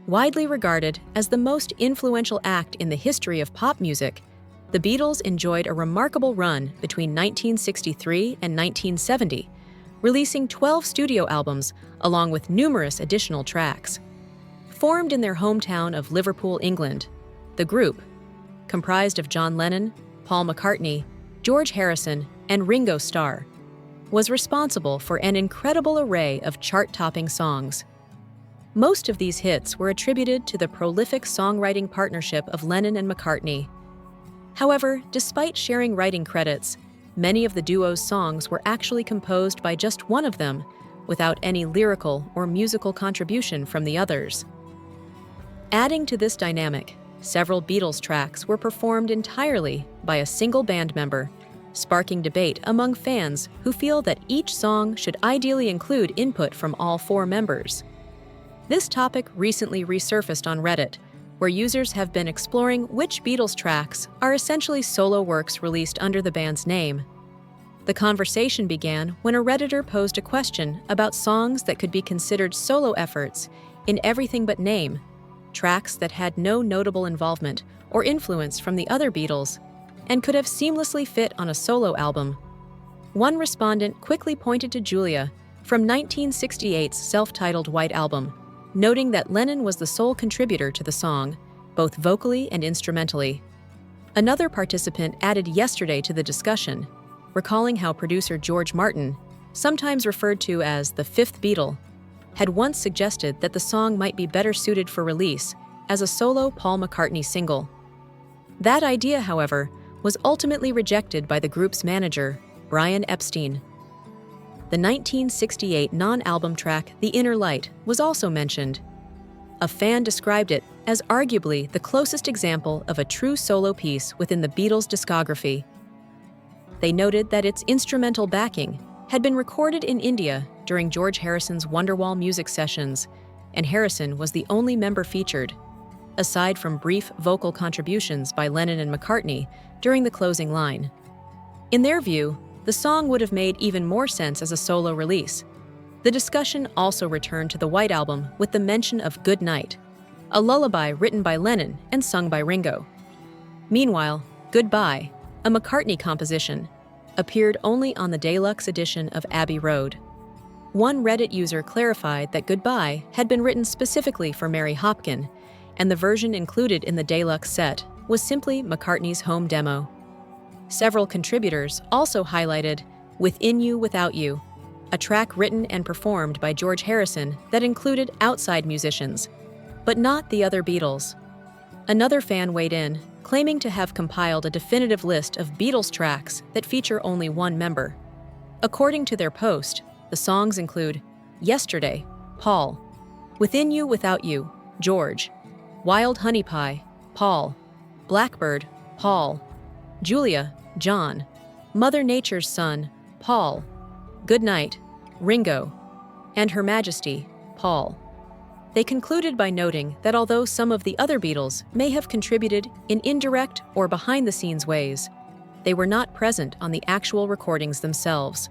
Widely regarded as the most influential act in the history of pop music, the Beatles enjoyed a remarkable run between 1963 and 1970, releasing 12 studio albums along with numerous additional tracks. Formed in their hometown of Liverpool, England, the group, comprised of John Lennon, Paul McCartney, George Harrison, and Ringo Starr, was responsible for an incredible array of chart-topping songs. Most of these hits were attributed to the prolific songwriting partnership of Lennon and McCartney. However, despite sharing writing credits, many of the duo's songs were actually composed by just one of them, without any lyrical or musical contribution from the others. Adding to this dynamic, several Beatles tracks were performed entirely by a single band member, sparking debate among fans who feel that each song should ideally include input from all four members. This topic recently resurfaced on Reddit, where users have been exploring which Beatles tracks are essentially solo works released under the band's name. The conversation began when a Redditor posed a question about songs that could be considered solo efforts in Everything But Name, tracks that had no notable involvement or influence from the other Beatles and could have seamlessly fit on a solo album. One respondent quickly pointed to Julia from 1968's self-titled White Album, noting that Lennon was the sole contributor to the song, both vocally and instrumentally. Another participant added Yesterday to the discussion, recalling how producer George Martin, sometimes referred to as the fifth Beatle, had once suggested that the song might be better suited for release as a solo Paul McCartney single. That idea, however, was ultimately rejected by the group's manager, Brian Epstein. The 1968 non-album track The Inner Light was also mentioned. A fan described it as arguably the closest example of a true solo piece within the Beatles' discography. They noted that its instrumental backing had been recorded in India during George Harrison's Wonderwall music sessions, and Harrison was the only member featured, aside from brief vocal contributions by Lennon and McCartney during the closing line. In their view, the song would have made even more sense as a solo release. The discussion also returned to the White Album with the mention of Good Night, a lullaby written by Lennon and sung by Ringo. Meanwhile, Goodbye, a McCartney composition, appeared only on the deluxe edition of Abbey Road. One Reddit user clarified that Goodbye had been written specifically for Mary Hopkin, and the version included in the deluxe set was simply McCartney's home demo. Several contributors also highlighted Within You Without You, a track written and performed by George Harrison that included outside musicians, but not the other Beatles. Another fan weighed in, claiming to have compiled a definitive list of Beatles tracks that feature only one member. According to their post, the songs include Yesterday, Paul; Within You Without You, George; Wild Honey Pie, Paul; Blackbird, Paul; Julia, John; Mother Nature's Son, Paul; Good Night, Ringo; and Her Majesty, Paul. They concluded by noting that although some of the other Beatles may have contributed in indirect or behind-the-scenes ways, they were not present on the actual recordings themselves.